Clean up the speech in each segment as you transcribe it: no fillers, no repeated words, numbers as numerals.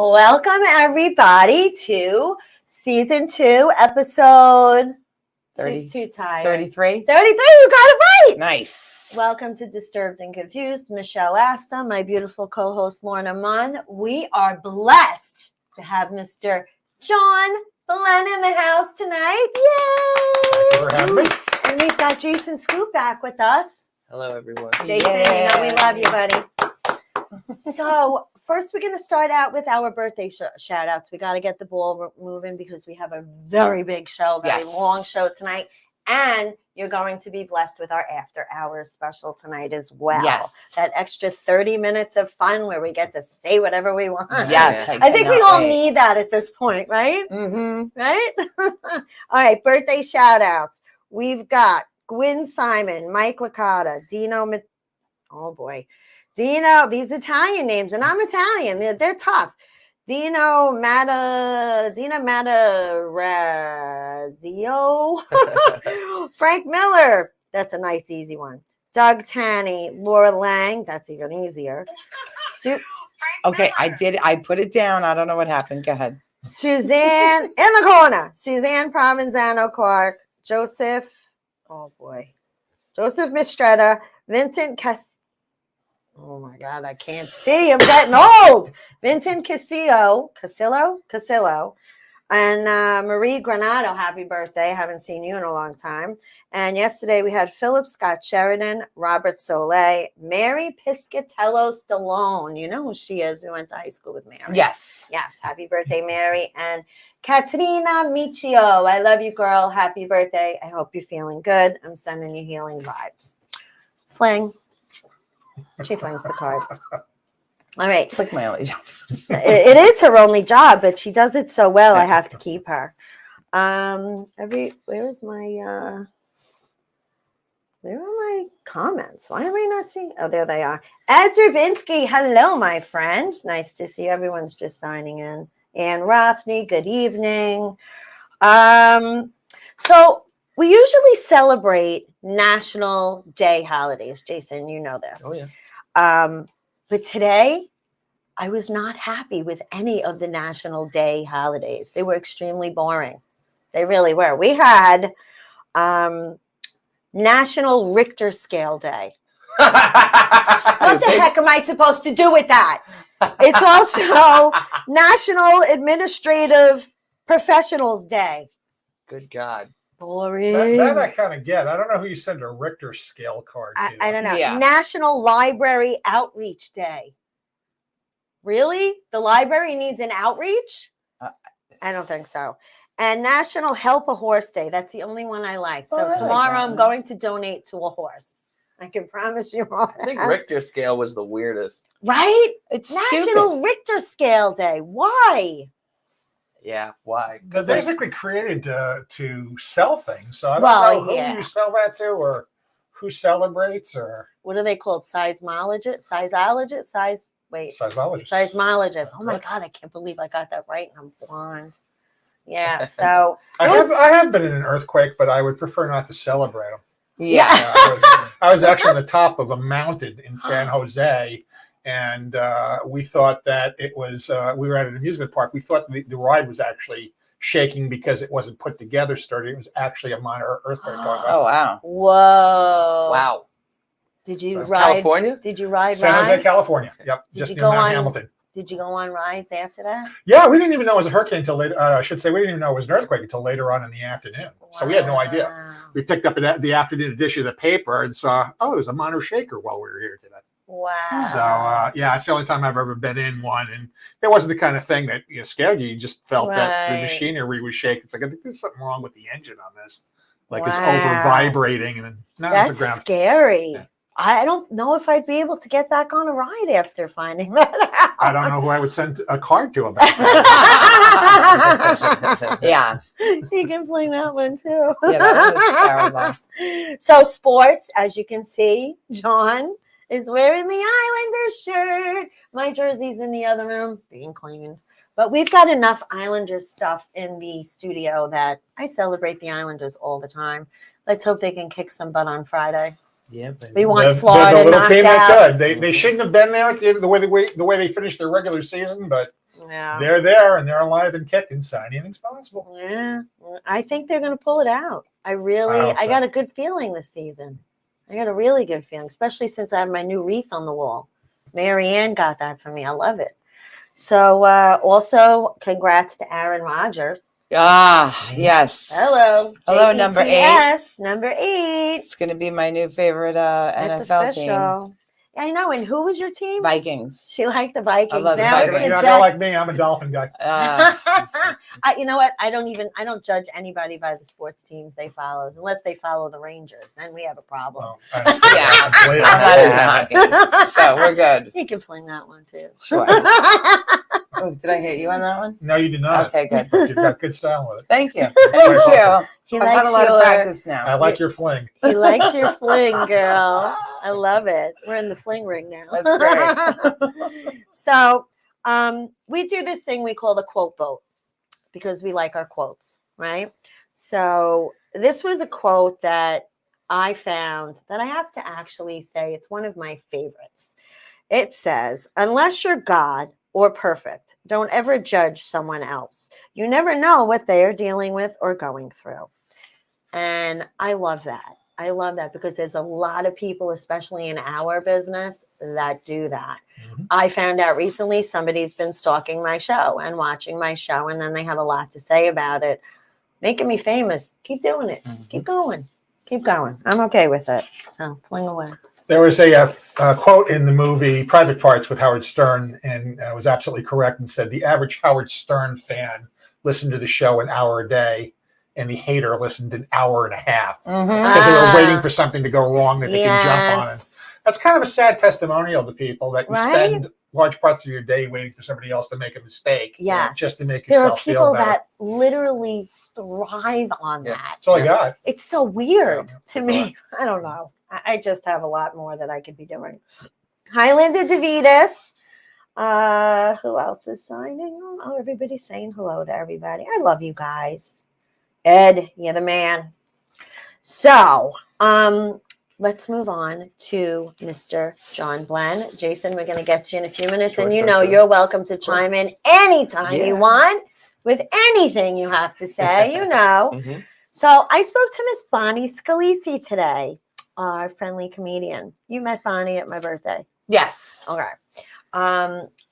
Welcome, everybody, to Season 2, Episode... 30, She's too tired. 33? 33, you got it right! Nice. Welcome to Disturbed and Confused. Michelle Asta, my beautiful co-host Lorna Munn. We are blessed to have Mr. John Belen in the house tonight. Yay! Thank you for having me. And we've got Jason Scoop back with us. Hello, everyone. Jason, you know we love you, buddy. So, first we're going to start out with our birthday shout-outs. We got to get the ball moving because we have a very big show, very long show tonight. And you're going to be blessed with our after hours special tonight as well. Yes. That extra 30 minutes of fun where we get to say whatever we want. Yes. I think we all need that at this point, right? Mm-hmm. Right? All right, birthday shout-outs. We've got Gwen Simon, Mike Licata, Dino, oh boy. Dino, these Italian names, and I'm Italian. They're tough. Dina Matarazzo, Frank Miller. That's a nice, easy one. Doug Tanny, Laura Lang. That's even easier. Okay, I put it down. I don't know what happened. Go ahead. Suzanne in the corner. Suzanne Provenzano Clark. Joseph. Oh boy. Joseph Mistretta. Vincent Oh my God, I can't see. I'm getting old. Vincent Casillo, and Marie Granado. Happy birthday. Haven't seen you in a long time. And yesterday we had Philip Scott Sheridan, Robert Soleil, Mary Piscatello Stallone. You know who she is. We went to high school with Mary. Yes. Yes. Happy birthday, Mary. And Katrina Michio. I love you, girl. Happy birthday. I hope you're feeling good. I'm sending you healing vibes. Fling. She flings the cards. All right. It's like my only job. It is her only job, but she does it so well. I have to keep her. Where are my comments? Why am I not seeing? Oh, there they are. Ed Rubinsky, hello, my friend. Nice to see you. Everyone's just signing in. Ann Rothney, good evening. So we usually celebrate National Day holidays. Jason, you know this. Oh, yeah. But today, I was not happy with any of the National Day holidays. They were extremely boring. They really were. We had National Richter Scale Day. What the heck am I supposed to do with that? It's also National Administrative Professionals Day. Good God. Boring. That I kind of get. I don't know who you sent a Richter scale card to. I don't know. Yeah. National Library Outreach Day. Really? The library needs an outreach? I don't think so. And National Help a Horse Day. That's the only one I like. So tomorrow I'm going to donate to a horse. I can promise you more. I think Richter scale was the weirdest. Right? It's National stupid. Richter Scale Day. Why? Yeah, why? They're basically created to sell things. So I don't know who you sell that to or who celebrates or... What are they called? Seismologist? Seismologist. Seismologist. Oh my God, I can't believe I got that right and I'm blonde. Yeah, so... I have been in an earthquake, but I would prefer not to celebrate them. Yeah. I was actually on the top of a mountain in San Jose, and we thought that it was, we were at an amusement park. We thought the ride was actually shaking because it wasn't put together sturdy. It was actually a minor earthquake going on. Oh, wow. Whoa. Wow. Did you So ride? California? Did you ride San rides? Jose, California. Yep. Did Just you near go Mount on- Hamilton. Did you go on rides after that? Yeah, we didn't even know it was a hurricane until later. I should say we didn't even know it was an earthquake until later on in the afternoon. So we had no idea. Wow. We picked up the afternoon edition of the paper and saw, oh, it was a minor shaker while we were here today. Wow. So, yeah, it's the only time I've ever been in one. And it wasn't the kind of thing that scared you. You just felt that the Right. machinery was shaking. It's like, I think there's something wrong with the engine on this. Like it's Wow. over vibrating. And now it's That's the ground. scary. Yeah. I don't know if I'd be able to get back on a ride after finding that out. I don't know who I would send a card to about that. Yeah. You can play that one too. Yeah, that was terrible. So sports, as you can see, John is wearing the Islanders shirt. My jersey's in the other room being cleaned. But we've got enough Islanders stuff in the studio that I celebrate the Islanders all the time. Let's hope they can kick some butt on Friday. Yeah, We want The Florida little knocked team out. that could. They shouldn't have been there at the way they finished their regular season, but Yeah. they're there and they're alive and kicking, so anything's possible. Yeah. I think they're going to pull it out. I hope so. got a good feeling this season. I got a really good feeling, especially since I have my new wreath on the wall. Mary Ann got that for me. I love it. So also, congrats to Aaron Rodgers. Ah, yes. Hello. Hello, number 8. JETS, number 8. It's going to be my new favorite That's NFL team. official. I know. And who was your team? Vikings. She liked the Vikings. I love the Now Vikings. it's the You're not Jets. like me. I'm a Dolphin guy. You know what? I don't judge anybody by the sports teams they follow, unless they follow the Rangers. Then we have a problem. Well, I understand. Yeah. I'm way I'm off. not into hockey, so we're good. You can fling that one too. Sure. Oh, did I hit you on that one? No, you did not. Okay, good. But you've got good style with it. Thank you. Quite Thank you. welcome. He I've had a lot of practice I now. like your fling. He likes your fling, girl. I love it. We're in the fling ring now. That's great. So we do this thing we call the quote boat because we like our quotes, right? So this was a quote that I found that I have to actually say it's one of my favorites. It says, unless you're God or perfect, don't ever judge someone else. You never know what they are dealing with or going through. And I love that. I love that because there's a lot of people, especially in our business, that do that. Mm-hmm. I found out recently somebody's been stalking my show and watching my show, and then they have a lot to say about it. Making me famous. Keep doing it. Mm-hmm. Keep going. Keep going. I'm okay with it. So fling away. There was a quote in the movie Private Parts with Howard Stern, and it was absolutely correct, and said the average Howard Stern fan listened to the show an hour a day, and the hater listened an hour and a half Mhm. because they were waiting for something to go wrong that they can jump on. And Yes. that's kind of a sad testimonial to people that you Right? spend large parts of your day waiting for somebody else to make a mistake, Yes. just to make There are yourself feel people better. that literally thrive on Yeah. that. That's all I got. It's so weird Yeah. to me. I don't know. I just have a lot more that I could be doing. Hi, Linda DeVitas. Who else is signing? Oh, everybody's saying hello to everybody. I love you guys. Ed, you're the man. So, let's move on to Mr. John Blenn. Jason, we're going to get to you in a few minutes, Sure, and you sure, know sure. you're welcome to chime in anytime Yeah. you want with anything you have to say. You know. Mhm. So I spoke to Miss Bonnie Scalisi today, our friendly comedian. You met Bonnie at my birthday. Yes. Okay.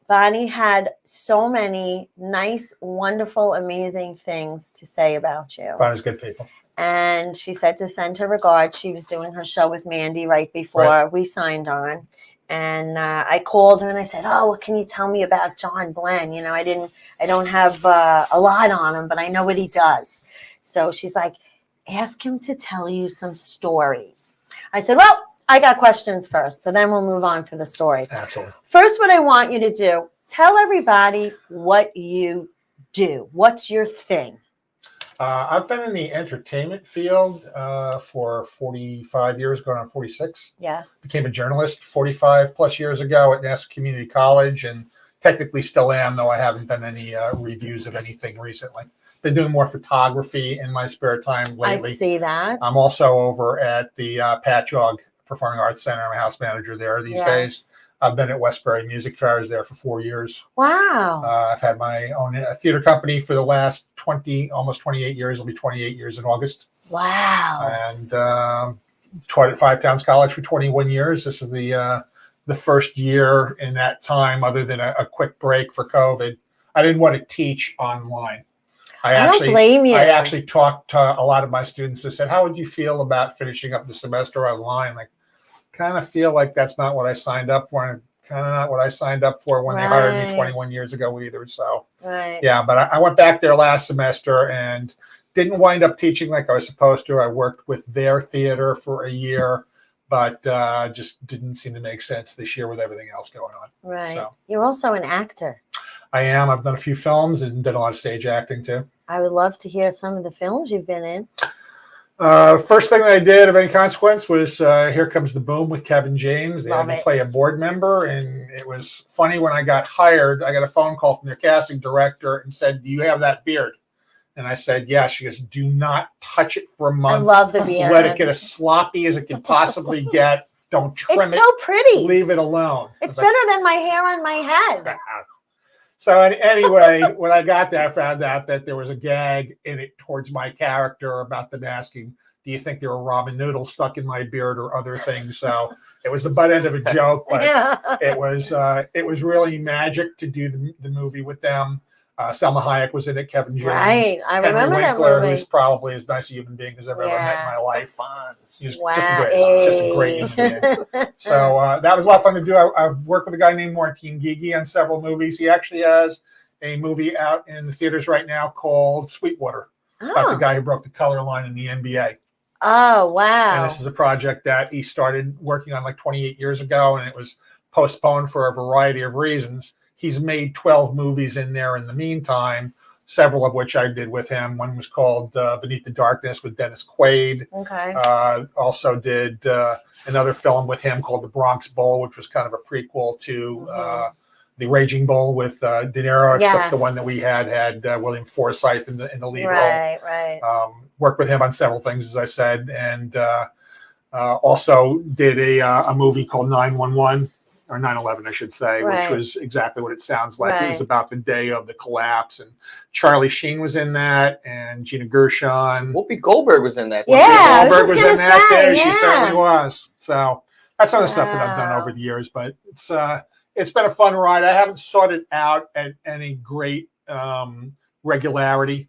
Bonnie had so many nice, wonderful, amazing things to say about you. Bonnie's good people. And she said to send her regards. She was doing her show with Mandy right before we signed on. And I called her and I said, oh, what can you tell me about John Blenn? You know, I don't have a lot on him, but I know what he does. So she's like, ask him to tell you some stories. I said, well, I got questions first. So then we'll move on to the story. Absolutely. First, what I want you to do, tell everybody what you do. What's your thing? I've been in the entertainment field for 45 years, going on 46. Yes. Became a journalist 45 plus years ago at Nassau Community College, and technically still am, though I haven't done any reviews of anything recently. Been doing more photography in my spare time lately. I see that. I'm also over at the Patchogue Performing Arts Center. I'm a house manager there these days. I've been at Westbury Music Fairs there for 4 years. Wow. I've had my own theater company for the last almost 28 years. It'll be 28 years in August. Wow. And taught at Five Towns College for 21 years. This is the first year in that time, other than a quick break for COVID. I didn't want to teach online. I don't blame you. I actually talked to a lot of my students that said, how would you feel about finishing up the semester online? Like, kind of feel like that's not what I signed up for, and kind of not what I signed up for when they hired me 21 years ago either. So, yeah, but I went back there last semester and didn't wind up teaching like I was supposed to. I worked with their theater for a year, but just didn't seem to make sense this year with everything else going on. Right. So. You're also an actor. I am. I've done a few films and did a lot of stage acting too. I would love to hear some of the films you've been in. First thing that I did of any consequence was Here Comes the Boom with Kevin James. They had me play a board member, and it was funny when I got hired. I got a phone call from their casting director and said, do you have that beard? And I said, yeah. She goes, do not touch it for a month. I love the beard. Let it get as sloppy as it can possibly get. Don't trim It's it. so pretty. Leave it alone. It's better than my hair on my head. So anyway, when I got there, I found out that there was a gag in it towards my character about them asking, "Do you think there were ramen noodles stuck in my beard or other things?" So it was the butt end of a joke, but it was really magic to do the movie with them. Selma Hayek was in it. Kevin James, Right, I Henry remember that Winkler, movie. who's probably as nice a human being as I've ever met in my The life. Fonz. He was Wow. just a great human being. So that was a lot of fun to do. I've worked with a guy named Martin Gigi on several movies. He actually has a movie out in the theaters right now called Sweetwater, about the guy who broke the color line in the NBA. Oh, wow. And this is a project that he started working on like 28 years ago, and it was postponed for a variety of reasons. He's made 12 movies in there in the meantime, several of which I did with him. One was called Beneath the Darkness with Dennis Quaid. Okay. Also did another film with him called The Bronx Bowl, which was kind of a prequel to The Raging Bull with De Niro, except the one that we had William Forsythe in the lead role. Right. Worked with him on several things, as I said, and also did a movie called 911. Or 9/11, I should say, which was exactly what it sounds like. It was about the day of the collapse, and Charlie Sheen was in that, and Gina Gershon. Whoopi Goldberg was in that. Yeah, Goldberg was in that too. She certainly yeah. was. So that's some of the stuff that I've done over the years, but it's been a fun ride. I haven't sought it out at any great regularity.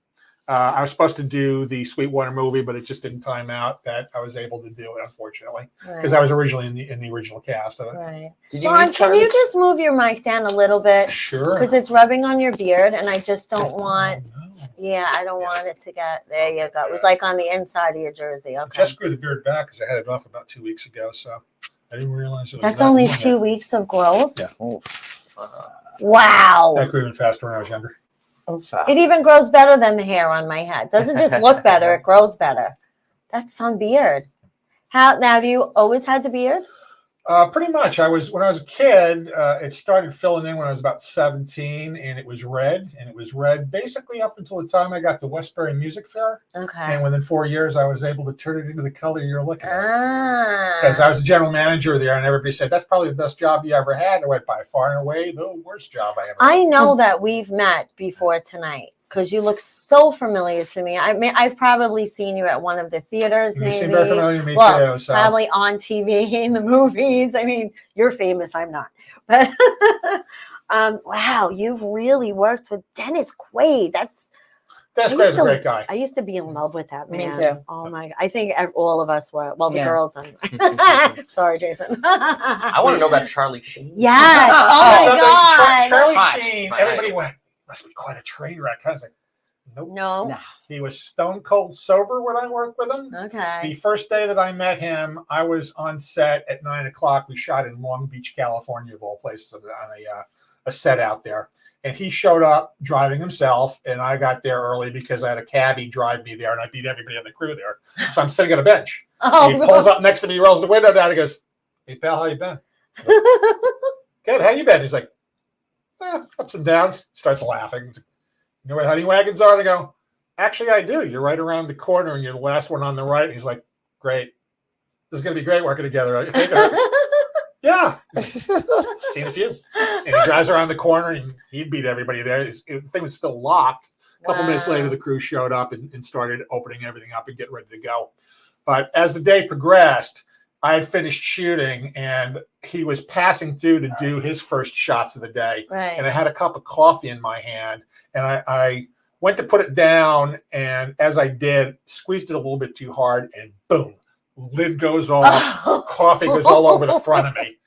I was supposed to do the Sweetwater movie, but it just didn't time out that I was able to do it, unfortunately, because I was originally in the original cast of it. Right. Did you John, meet can Charlie? you just move your mic down a little bit? Sure. Because it's rubbing on your beard, and I just don't want. Oh, no. Yeah, I don't want it to get. There you go. It was like on the inside of your jersey. Okay. Just grew the beard back because I had it off about 2 weeks ago, so I didn't realize it was. That's that only long 2 yet. weeks of growth. Yeah. Wow. That grew even faster when I was younger. It even grows better than the hair on my head. Doesn't just look better; it grows better. That's some beard. Now, have you always had the beard? Pretty much. When I was a kid, it started filling in when I was about 17, and it was red. And it was red basically up until the time I got to Westbury Music Fair. Okay. And within 4 years, I was able to turn it into the color you're looking at. Ah. Because I was the general manager there, and everybody said, "That's probably the best job you ever had." And I went, by far and away, the worst job I ever had. I know that we've met before tonight because you look so familiar to me. I've probably seen you at one of the theaters, You maybe. seem very familiar to me, too. So. Probably on TV in the movies. I mean, you're famous. I'm not. But wow, you've really worked with Dennis Quaid. Dennis Quaid's a great guy. I used to be in love with that man. Me too. Oh my! I think all of us were. Well, the Yeah. girls. Sorry, Jason. I want to know about Charlie Sheen. Yes. Oh So my God. Charlie Hot. Sheen, My everybody idol. went, "Must be quite a train wreck." I was like, "Nope." No. He was stone cold sober when I worked with him. Okay. The first day that I met him, I was on set at 9 o'clock. We shot in Long Beach, California, of all places, on a set out there. And he showed up driving himself, and I got there early because I had a cabbie drive me there, and I beat everybody on the crew there. So I'm sitting at a bench. Oh, He pulls up next to me, rolls the window down, and goes, "Hey, pal, how you been?" "Good, how you been?" He's like, "Ups and downs." Starts laughing. He's like, "You know where honey wagons are?" And I go, "Actually, I do. You're right around the corner, and you're the last one on the right." And he's like, "Great. This is going to be great working together." I think, yeah. Seen a few. And he drives around the corner, and he beat everybody there. The thing was still locked. A couple minutes later, the crew showed up and started opening everything up and getting ready to go. But as the day progressed, I had finished shooting, and he was passing through to do his first shots of the day. Right. And I had a cup of coffee in my hand, and I went to put it down, and as I did, squeezed it a little bit too hard, and boom, lid goes off, coffee goes all over the front of me.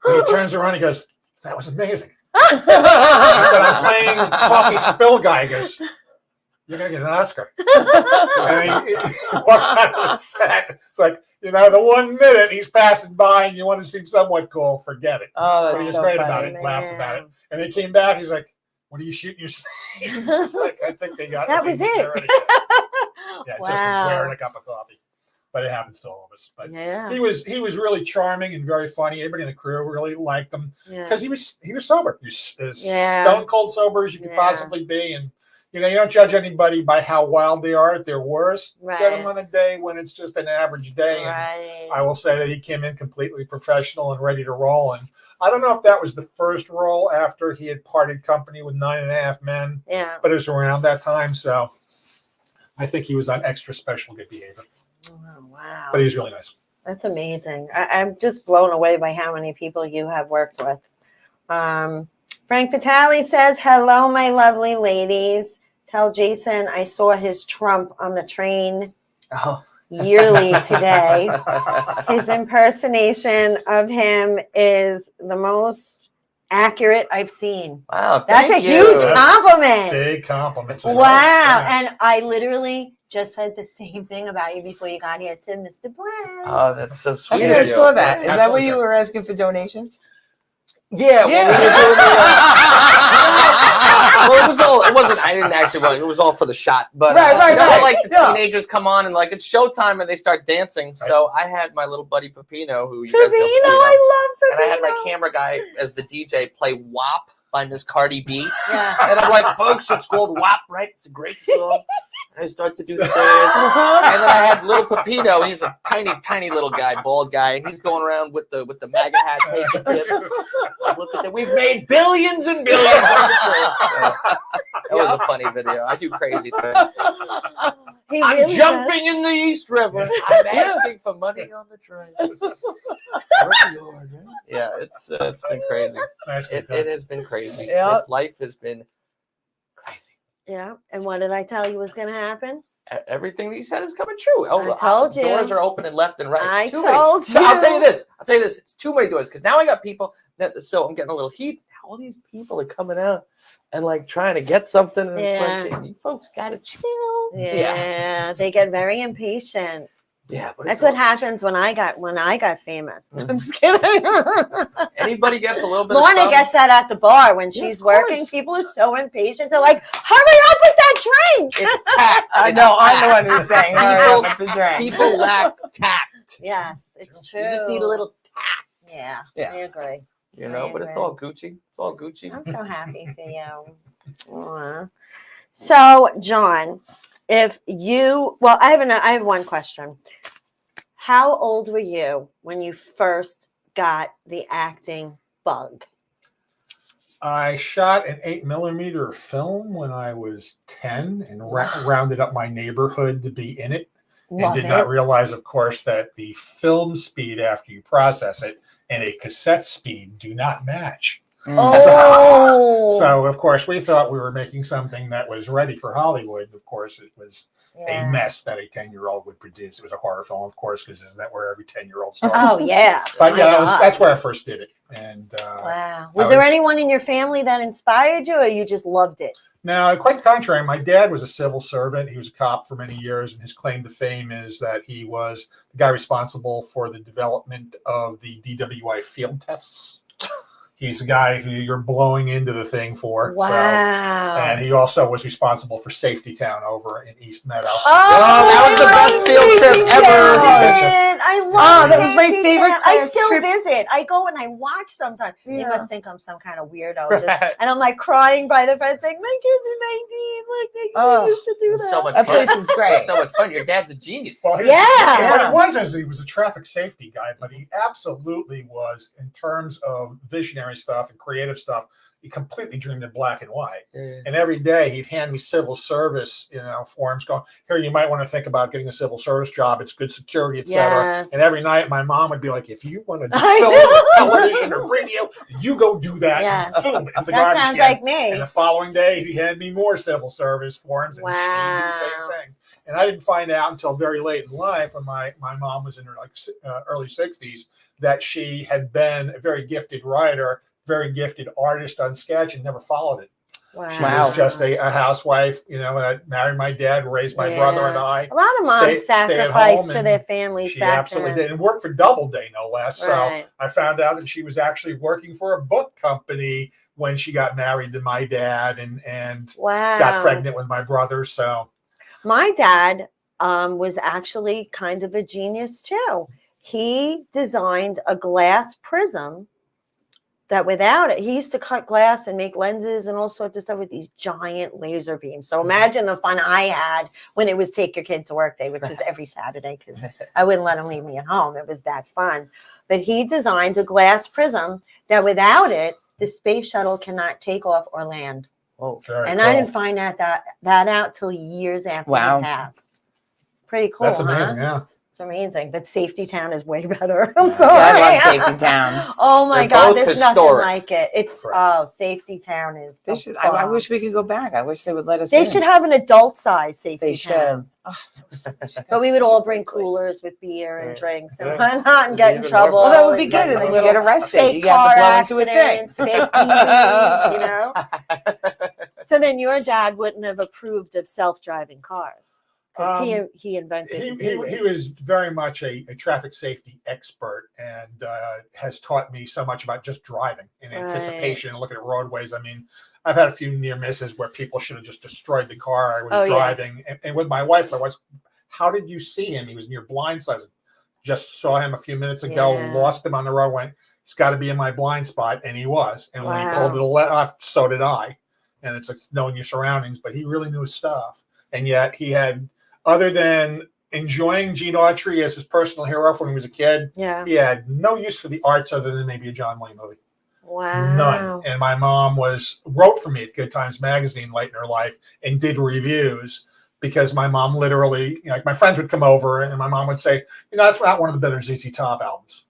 And he turns around, he goes, "That was amazing." I said, "I'm playing coffee spill guy." He goes, "You're going to get an Oscar." And he walks out of the set. It's like, the 1 minute he's passing by and you want to seem somewhat cool, forget it. Oh, But he that's was so great funny. about it, laughed Man. about it. And he came back, he's like, "What are you shooting your scene?" It's like, I think they got That was it. Yeah, Wow. just wearing a cup of coffee. But it happens to all of us. But Yeah. he was really charming and very funny. Everybody in the crew really liked him Yeah. because he was sober. He was as Yeah. stone cold sober as you could Yeah. possibly be, and You know, you don't judge anybody by how wild they are at their worst. Right. Get them on a day when it's just an average day. Right. And I will say that he came in completely professional and ready to roll. And I don't know if that was the first role after he had parted company with 9.5 Men, Yeah. but it was around that time. So I think he was on extra special good behavior. Oh, wow. But he was really nice. That's amazing. I'm just blown away by how many people you have worked with. Frank Vitale says, hello, my lovely ladies. Tell Jason I saw his Trump on the train Oh. yearly today. His impersonation of him is the most accurate I've seen. Wow, That's a thank huge you. compliment. Big compliments. Wow. Yes. And I literally just said the same thing about you before you got here to Mr. Brown. Oh, that's so I sweet. think of I you. saw that. Is that Absolutely. where you were asking for donations? Yeah, well, we were doing well, it wasn't. I didn't actually run. It was all for the shot. But Right, you know, right. like the Yeah. teenagers come on and like it's showtime and they start dancing. So I had my little buddy Pepino, who you guys know Pepino, Pepino, I love Pepino. and I had my camera guy as the DJ play WAP by Miss Cardi B. Yeah. And I'm like, folks, it's called WAP, right? It's a great song. And I start to do the dance. And then I had little Pepino. He's a tiny, tiny little guy, bald guy, and he's going around with the MAGA hat taking tips. Look at that. We've made billions and billions on the train. So, that was a funny video. I do crazy things. He I'm really jumping in the East River. I'm asking for money on the train. Yeah, it's been crazy. It has been crazy. Yeah. Life has been crazy. Yeah. And what did I tell you was going to happen? Everything that you said is coming true. I told you. Doors are opening left and right. I Too many. told So I'll you. tell you this. It's too many doors because now I got people that. So I'm getting a little heat. All these people are coming out and like trying to get something. And Yeah. it's like, you folks gotta chill. Yeah. They get very impatient. Yeah, but That's it's what all- happens when I got famous. Mhm. I'm just kidding. Anybody gets a little bit. of Lorna something, gets that at the bar when Yeah, she's of course. working. People are so impatient. They're like, hurry up with that drink. It's tact. I know. I'm the one who's saying, all right, with the drink. People lack tact. Yes, it's true. You just need a little tact. Yeah, Yeah. I agree. You know, but it's all Gucci. It's all Gucci. I'm so happy for you. Aw. So, John, if you, well, I have one question. How old were you when you first got the acting bug? I shot an 8mm film when I was 10 and rounded up my neighborhood to be in it. Love And did it. not realize, of course, that the film speed after you process it and a cassette speed do not match. Oh, So, of course, we thought we were making something that was ready for Hollywood. Of course, it was yeah. a mess that a 10-year-old would produce. It was a horror film, of course, because isn't that where every 10-year-old starts? Oh, yeah. But My yeah, God. that's where I first did it. And Wow. Was there anyone in your family that inspired you, or you just loved it? now, quite the contrary, my dad was a civil servant. He was a cop for many years, and his claim to fame is that he was the guy responsible for the development of the DWI field tests. He's the guy who you're blowing into the thing for. Wow. So, and he also was responsible for Safety Town over in East Meadow. that was the best field trip ever. I love Oh, that was my Safety favorite Town. I class still trip. visit. I go and I watch sometimes. You Yeah. must think I'm some kind of weirdo. Just, and I'm like crying by the fence saying, my kids are 19. Like, they Oh, used to do It's that. so much That fun. place is great. It's so much fun. Your dad's a genius. Well, what Yeah. he was is he was a traffic safety guy, but he absolutely was, in terms of visionary stuff and creative stuff, he completely dreamed in black and white. And every day he'd hand me civil service, forms going, here, you might want to think about getting a civil service job. It's good security, et cetera. Yes. And every night my mom would be like, if you want to do I film know. or television or radio, you go do that. Yes. And boom, into the That garbage sounds can. like me. And the following day, he handed me more civil service forms, and she did the same Wow. thing. And I didn't find out until very late in life, when my mom was in her early 60s, that she had been a very gifted writer, very gifted artist on sketch, and never followed it. Wow. She was just a housewife, that married my dad, raised my brother and I. A lot of moms stay at sacrificed home, for and their families She back absolutely then. did, and worked for Doubleday, no less. Right. So I found out that she was actually working for a book company when she got married to my dad and Wow. got pregnant with my brother. So My dad was actually kind of a genius too. He designed a glass prism that without it, he used to cut glass and make lenses and all sorts of stuff with these giant laser beams. So imagine the fun I had when it was take your kid to work day, which was every Saturday because I wouldn't let him leave me at home. It was that fun. But he designed a glass prism that without it, the space shuttle cannot take off or land. Oh, Very And cool. I didn't find that out till years after Wow. it passed. Pretty cool. That's amazing. Huh? Yeah. It's amazing. But Safety Town is way better. I'm Yeah. sorry. I love Safety Town. Oh my They're God, both there's nothing historic. like it. It's Correct. Safety Town is. They the should, I bomb. wish we could go back. I wish they would let us They in. should have an adult size Safety They Town. should. Oh, that was so, But we would such a all great bring place. coolers with beer and Yeah. drinks and Yeah. whatnot and get in Even trouble. more Well, that would be and good. get And then you little get arrested. fake You have to car blow into a thing. accidents, fake TVs, you know. So then your dad wouldn't have approved of self-driving cars because he invented. He was very much a traffic safety expert and has taught me so much about just driving and anticipation and looking at roadways. I mean, I've had a few near misses where people should have just destroyed the car I was driving. And with my wife, how did you see him? He was near blind side. Just saw him a few minutes ago, Yeah. lost him on the road, went, it's got to be in my blind spot. And he was. And when he Wow. pulled it left, so did I. And it's like knowing your surroundings, but he really knew his stuff. And yet he had, other than enjoying Gene Autry as his personal hero when he was a kid, Yeah. he had no use for the arts other than maybe a John Wayne movie. Wow. None. And my mom wrote for me at Good Times Magazine late in her life and did reviews because my mom literally, like my friends would come over and my mom would say, that's not one of the better ZZ Top albums.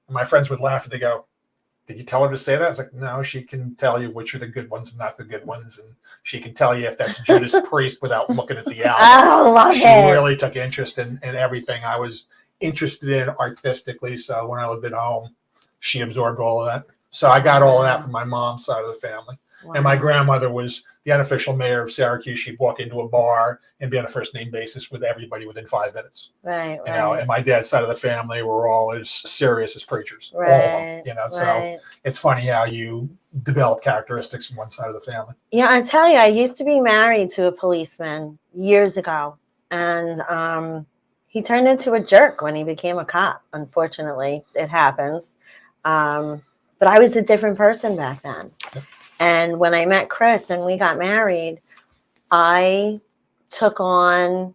And my friends would laugh and they go, did you tell her to say that? I was like, no, she can tell you which are the good ones and not the good ones. And she can tell you if that's Judas Priest without looking at the album. Oh, love She it. really took interest in everything I was interested in artistically. So when I lived at home, she absorbed all of that. So I got all of that from my mom's side of the family. Wow. And my grandmother was the unofficial mayor of Syracuse. She'd walk into a bar and be on a first name basis with everybody within 5 minutes. Right. You know, and my dad's side of the family were all as serious as preachers. All of them. Right. So it's funny how you develop characteristics from one side of the family. Yeah, I tell you, I used to be married to a policeman years ago, and he turned into a jerk when he became a cop. Unfortunately, it happens. But I was a different person back then. Yep. And when I met Chris and we got married, I took on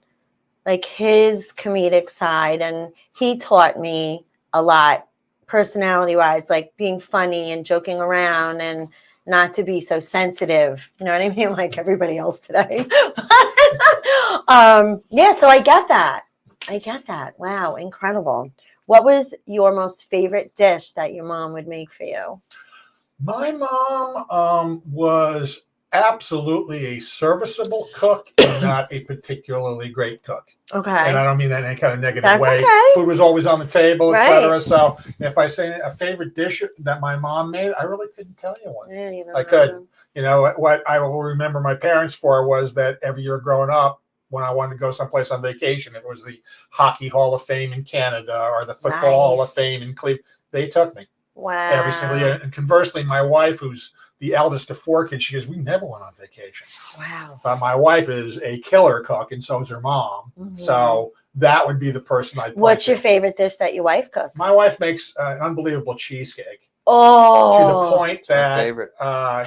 like his comedic side, and he taught me a lot personality wise, like being funny and joking around and not to be so sensitive. You know what I mean? Like everybody else today. Yeah, so I get that. Wow, incredible. What was your most favorite dish that your mom would make for you? My mom was absolutely a serviceable cook and not a particularly great cook. Okay. And I don't mean that in any kind of negative That's way. okay. Food was always on the table, Right. etc. So if I say a favorite dish that my mom made, I really couldn't tell you one. Yeah, you know, I could. You know, what I will remember my parents for was that every year growing up, when I wanted to go someplace on vacation, if it was the Hockey Hall of Fame in Canada or the Football Hall of Nice. Fame in Cleveland, they took me Wow. every single year. And conversely, my wife, who's the eldest of 4 kids, she goes, we never went on vacation. Wow. But my wife is a killer cook, and so is her mom. Mhm. So that would be the person I'd point What's to. your favorite dish that your wife cooks? My wife makes an unbelievable cheesecake Oh. to the point My that favorite. Can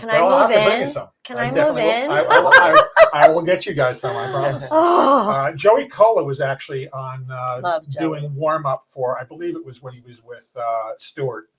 I I'll have move to bring you in? some. Can I move definitely in? will. I will get you guys some, I promise. Oh. Joey Cola was actually on Love Joey. doing warm up for, I believe it was when he was with Stewart.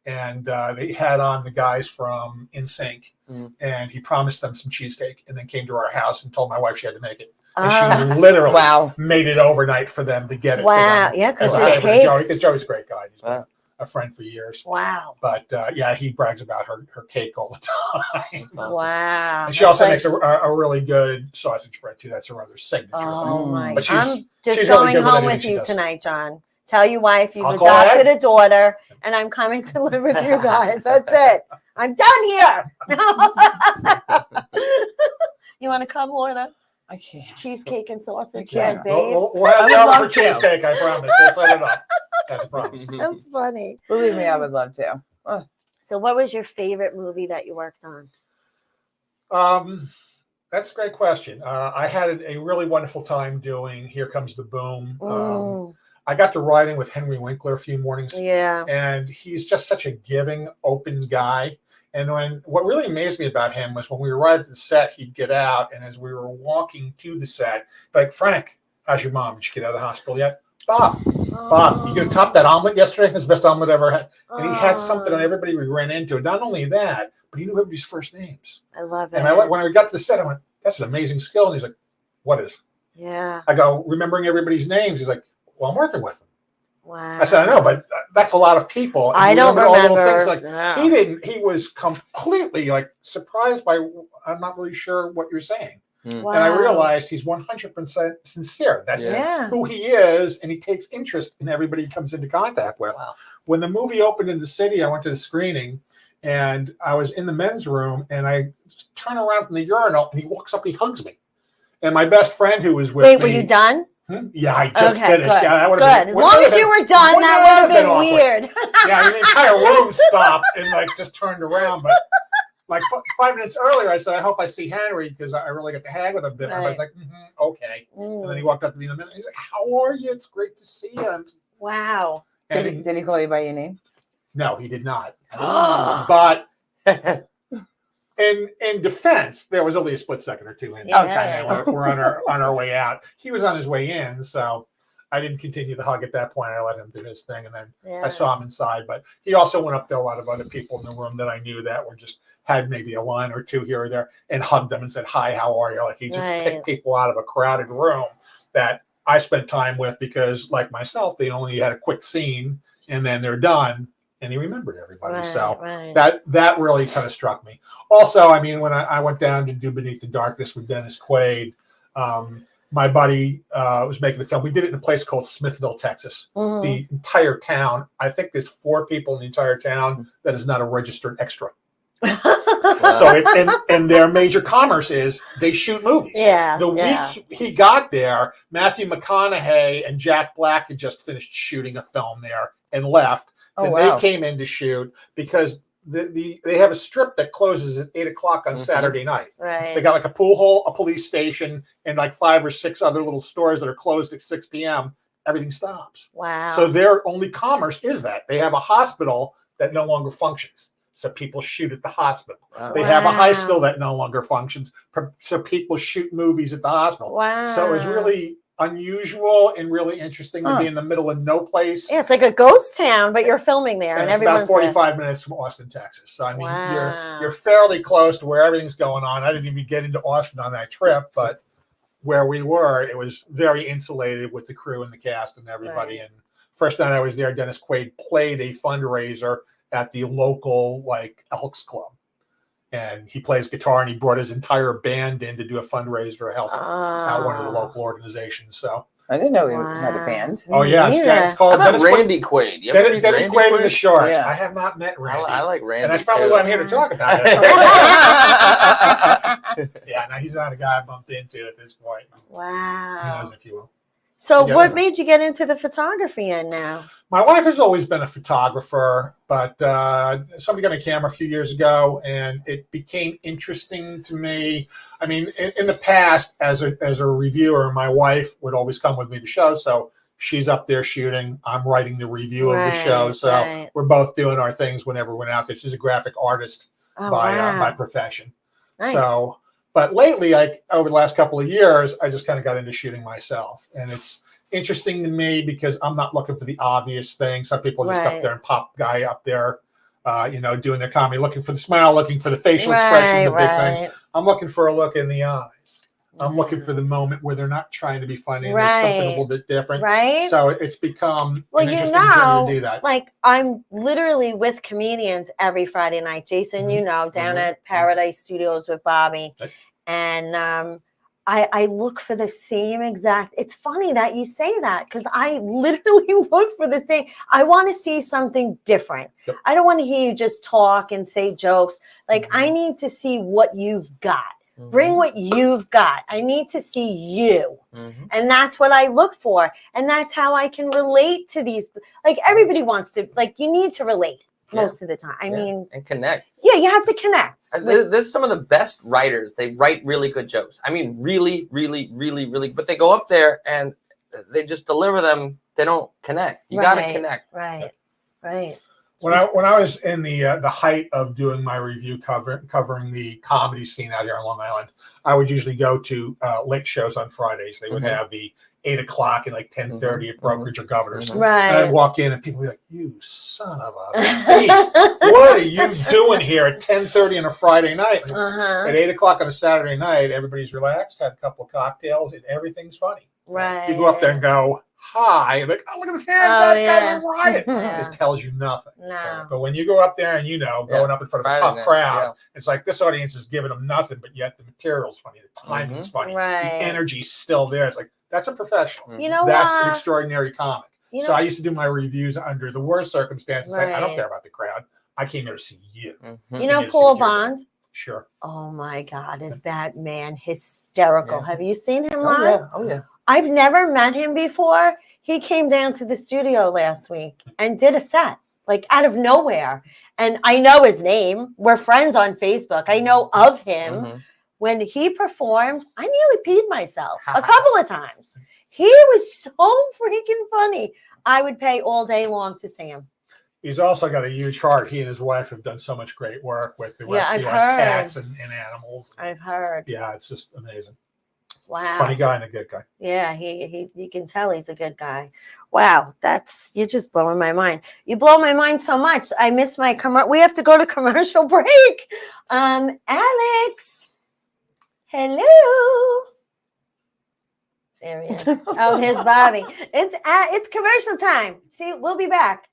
And they had on the guys from NSYNC, and he promised them some cheesecake, and then came to our house and told my wife she had to make it. And Oh. she literally Wow. made it overnight for them to get it. Wow. Yeah, because As a it favor to Joey, takes. because Joey's a great guy. He's been Wow. a friend for years. Wow. But yeah, he brags about her cake all the time. Awesome. Wow. And she also makes a really good sausage bread too. That's her other signature. Oh thing. my! But she's- I'm just she's really going good with home anything with she you does. tonight, John. Tell your wife you've I'll call adopted ahead. a daughter, and I'm coming to live with you guys. That's it. I'm done here. You want to come, Lorna? I can't. Cheesecake and sausage, I yeah, can't. babe. We'll have I you would over for love to. cheesecake. I promise. We'll set it up. That's a promise. That's funny. Believe me, I would love to. So, what was your favorite movie that you worked on? That's a great question. I had a really wonderful time doing Here Comes the Boom. I got to ride in with Henry Winkler a few mornings, Yeah. and he's just such a giving, open guy. And what really amazed me about him was when we arrived at the set, he'd get out, and as we were walking to the set, like, Frank, how's your mom? Did she get out of the hospital yet? Bob, you gonna top that omelet yesterday? It's the best omelet I ever had. And he had something on everybody we ran into. Not only that, but he knew everybody's first names. I love it. And when I got to the set, I went, "That's an amazing skill." And he's like, "What is?" Yeah. I go, "Remembering everybody's names." He's like, "Well, I'm working with them." Wow. I said, "I know, but that's a lot of people." And I you don't all the little remember. things like Yeah. he didn't. He was completely like surprised by. I'm not really sure what you're saying. Wow. And I realized he's 100% sincere. That's Yeah. who he is, and he takes interest in everybody he comes into contact with. Wow. When the movie opened in the city, I went to the screening, and I was in the men's room, and I turn around from the urinal, and he walks up, and he hugs me. And my best friend who was with me. Wait, were you done? Yeah, I just Okay, finished. good. Yeah, that would Good. have As been, long as you were done, that would have been awkward. weird. Yeah, I mean, the entire room stopped and like just turned around. But like 5 minutes earlier, I said, "I hope I see Henry because I really get to hang with him a bit." And I was like, "Okay." And then he walked up to me in a minute. He's like, "How are you? It's great to see you." Wow. And Did he call you by your name? no, he did not. But in defense, there was only a split second or two in. Yeah. And we're on our way out. He was on his way in, so I didn't continue the hug at that point. I let him do his thing, and then Yeah. I saw him inside. But he also went up to a lot of other people in the room that I knew that were just had maybe a line or two here or there, and hugged them and said, "Hi, how are you?" Like he just picked people out of a crowded room that I spent time with because, like myself, they only had a quick scene and then they're done. And he remembered everybody. So that really kind of struck me. Also, I mean, when I went down to do Beneath the Darkness with Dennis Quaid, my buddy was making the film. We did it in a place called Smithville, Texas. Mm-hmm. The entire town, I think there's 4 people in the entire town that is not a registered extra. So and their major commerce is they shoot movies. Yeah. The week he got there, Matthew McConaughey and Jack Black had just finished shooting a film there and left. Then they came in to shoot because they have a strip that closes at 8:00 on Saturday night. Right. They got like a pool hall, a police station, and like 5 or 6 other little stores that are closed at 6 p.m. Everything stops. Wow. So their only commerce is that. They have a hospital that no longer functions. So people shoot at the hospital. Wow. They have a high school that no longer functions. So people shoot movies at the hospital. Wow. So it was really unusual and really interesting to be in the middle of no place. Yeah, it's like a ghost town, but you're filming there, and it's everyone's about 45 minutes from Austin, Texas. So I mean, Wow. you're fairly close to where everything's going on. I didn't even get into Austin on that trip, but where we were, it was very insulated with the crew and the cast and everybody. Right. And first night I was there, Dennis Quaid played a fundraiser at the local Elks Club. And he plays guitar, and he brought his entire band in to do a fundraiser to help out one of the local organizations. So I didn't know he had a band. oh yeah, it's How called about Dennis Randy Quaid? You ever meet Dennis Randy Quaid and the Sharks. Yeah. I have not met Randy. I like Randy. And that's probably too. why I'm here to talk about it. Yeah, no, he's not a guy I bumped into at this point. He Wow. knows, if you will. So Yeah. what made you get into the photography end now? My wife has always been a photographer, but somebody got me a camera a few years ago, and it became interesting to me. I mean, in the past, as a reviewer, my wife would always come with me to shows, so she's up there shooting. I'm writing the review of the show, so we're both doing our things whenever we're out there. She's a graphic artist by profession. Nice. So, but lately, like over the last couple of years, I just kind of got into shooting myself, and it's interesting to me because I'm not looking for the obvious thing. Some people just up there and pop guy up there, doing their comedy, looking for the smile, looking for the facial expression, the big thing. I'm looking for a look in the eyes. I'm looking for the moment where they're not trying to be funny and there's something a little bit different. Right. So it's become an interesting journey to do that. Like I'm literally with comedians every Friday night. Jason, down at Paradise Studios with Bobby. Right. And I look for the same exact. It's funny that you say that because I literally look for the same. I want to see something different. Yep. I don't want to hear you just talk and say jokes. Like I need to see what you've got. Bring what you've got. I need to see you. And that's what I look for. And that's how I can relate to these. Like everybody wants to, you need to relate most of the time. I mean. And connect. Yeah, you have to connect. There's some of the best writers. They write really good jokes. I mean, really, really, really, really. But they go up there and they just deliver them. They don't connect. You got to Right. connect. Right. Right. When I was in the height of doing my review covering the comedy scene out here on Long Island, I would usually go to late shows on Fridays. They would have the 8 o'clock and like 10:30 at Brokerage or Governors. And I'd Right. walk in and people would be like, "You son of a bitch. What are you doing here at 10:30 on a Friday night?" Uh-huh. At 8 o'clock on a Saturday night, everybody's relaxed, had a couple of cocktails, and everything's funny. Right. You go up there and go, "Hi," like, "Oh, look at this hand, Oh, that yeah. guy's a riot." Yeah. It tells you nothing. No. But when you go up there and going up in front of a Friday tough night, crowd, it's like this audience is giving them nothing, but yet the material's funny, the timing's funny, Right. the energy's still there. It's like, that's a professional. You know That's what? an extraordinary comic. You So know- I used to do my reviews under the worst circumstances. Like, I don't Right. care about the crowd. I came here to see you. Mhm. You know to see Paul what you're doing. Bond? Sure. Oh my God, is that man hysterical? Yeah. Have you seen him Oh live? yeah. Oh yeah. I've never met him before. He came down to the studio last week and did a set, like out of nowhere. And I know his name. We're friends on Facebook. I know of him. Mhm. When he performed, I nearly peed myself a couple of times. He was so freaking funny. I would pay all day long to see him. He's also got a huge heart. He and his wife have done so much great work with the Yeah, I've rescue on heard. cats and animals. I've heard. Yeah, it's just amazing. Wow. Funny guy and a good guy. Yeah, he you can tell he's a good guy. Wow, you're just blowing my mind. You blow my mind so much. I miss my we have to go to commercial break. Alex. Hello. There he is. Oh, here's Bobby. It's commercial time. See, we'll be back.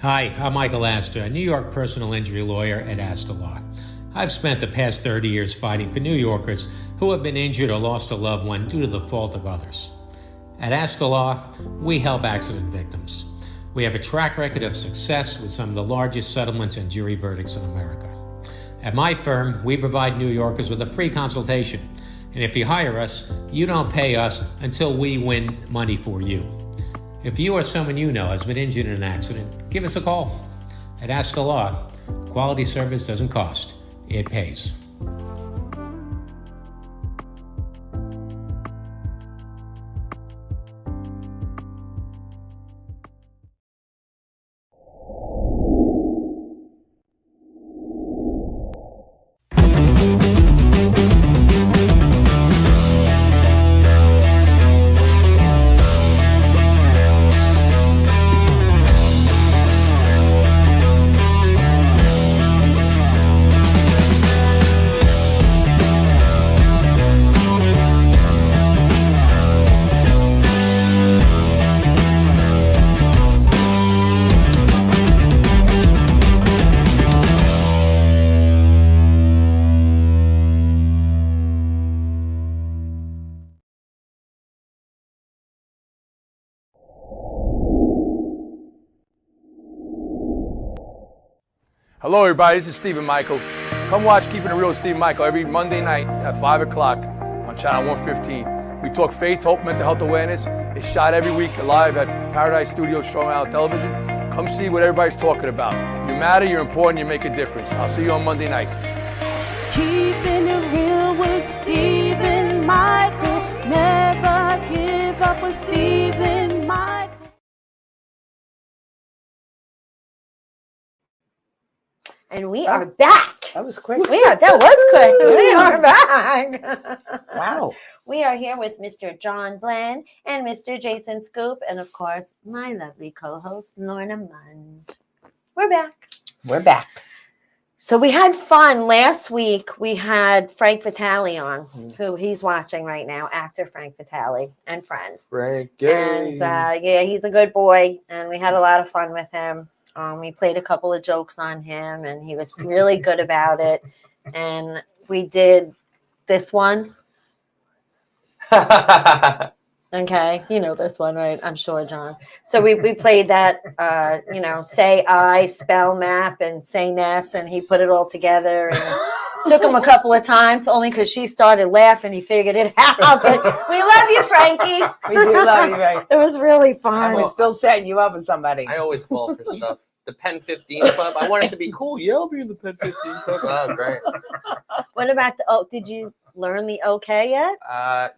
Hi, I'm Michael Astor, a New York personal injury lawyer at Astor Law. I've spent the past 30 years fighting for New Yorkers who have been injured or lost a loved one due to the fault of others. At Astor Law, we help accident victims. We have a track record of success with some of the largest settlements and jury verdicts in America. At my firm, we provide New Yorkers with a free consultation. And if you hire us, you don't pay us until we win money for you. If you or someone you know has been injured in an accident, give us a call. At Astor Law, quality service doesn't cost, it pays. Hello, everybody. This is Stephen Michael. Come watch Keeping It Real with Stephen Michael every Monday night at 5 o'clock on Channel 115. We talk faith, hope, mental health awareness. It's shot every week live at Paradise Studios, Strong Island Television. Come see what everybody's talking about. You matter, you're important, you make a difference. I'll see you on Monday nights. Keeping it real with Stephen Michael. Never give up with Stephen Michael. And we are back. That was quick. That was quick. We are back. Wow. We are here with Mr. John Bland and Mr. Jason Scoop, and of course, my lovely co-host, Lorna Munn. We're back. We're back. So we had fun. Last week, we had Frank Vitale on, who he's watching right now, actor Frank Vitale and friend. Right. And yeah, he's a good boy, and we had a lot of fun with him. We played a couple of jokes on him, and he was really good about it. And we did this one. Okay, you know this one, right? I'm sure, John. So we played that, say I, spell map, and say ness, and he put it all together. And Took him a couple of times, only because she started laughing. He figured it out. But we love you, Frankie. We do love you, right? It was really And fun. we're still setting you up with somebody. I always fall for stuff. The Pen 15 Club. I want it to be cool. Yeah, I'll be in the Pen 15 Club. Oh, great. What about did you learn the okay yet?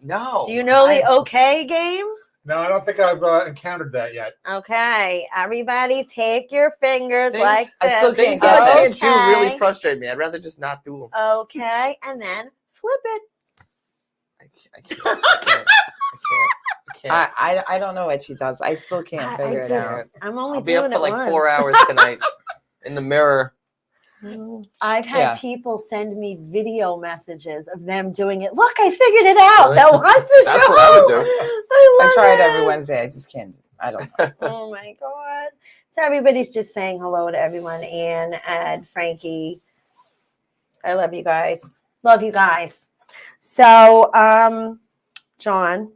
No. Do you know the okay game? No, I don't think I've encountered that yet. Okay, everybody take your fingers Things- like I this. still can't Things get I that. can't do really frustrate me. I'd rather just not do them. Okay, and then flip it. I can't. I don't know what she does. I still can't figure it out. I'm only I'll be doing up for it like once. 4 hours tonight in the mirror. I've had Yeah. people send me video messages of them doing it. Look, I figured it out. Really? That was the That's show. what I would do. I I love try it it every Wednesday. I just can't. I don't know. Oh my God. So everybody's just saying hello to everyone. Ann and Frankie. I love you guys. Love you guys. So, John,